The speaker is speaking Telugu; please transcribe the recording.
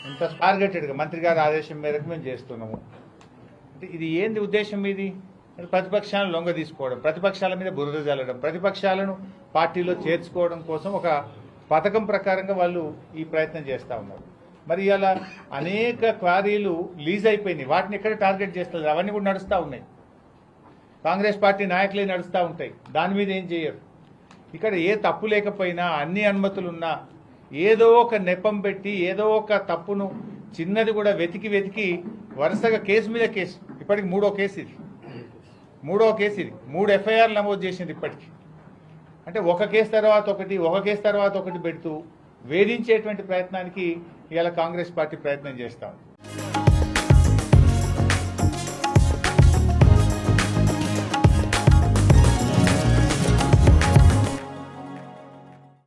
ఇంత టార్గెటెడ్గా మంత్రి గారి ఆదేశం మేరకు మేము చేస్తున్నాము అంటే ఇది ఏంది ఉద్దేశం ఇది? ప్రతిపక్షాలను లొంగ తీసుకోవడం, ప్రతిపక్షాల మీద బురద జల్లడం, ప్రతిపక్షాలను పార్టీలో చేర్చుకోవడం కోసం ఒక పథకం ప్రకారంగా వాళ్ళు ఈ ప్రయత్నం చేస్తూ ఉన్నారు. మరి ఇలా అనేక క్వారీలు లీజ్ అయిపోయినాయి, వాటిని ఎక్కడ టార్గెట్ చేస్తారు? అవన్నీ కూడా నడుస్తూ ఉన్నాయి, కాంగ్రెస్ పార్టీ నాయకులే నడుస్తూ ఉంటాయి, దాని మీద ఏం చేయరు. ఇక్కడ ఏ తప్పు లేకపోయినా అన్ని అనుమతులున్నా ఏదో ఒక నెపం పెట్టి ఏదో ఒక తప్పును చిన్నది కూడా వెతికి వెతికి వరుసగా కేసు మీద కేసు, ఇప్పటికి మూడో కేసు ఇది 3 ఎఫ్ఐఆర్లు నమోదు చేసింది ఇప్పటికి. అంటే ఒక కేసు తర్వాత ఒకటి పెడుతూ వేధించేటువంటి ప్రయత్నానికి ఇవాళ కాంగ్రెస్ పార్టీ ప్రయత్నం చేస్తాం.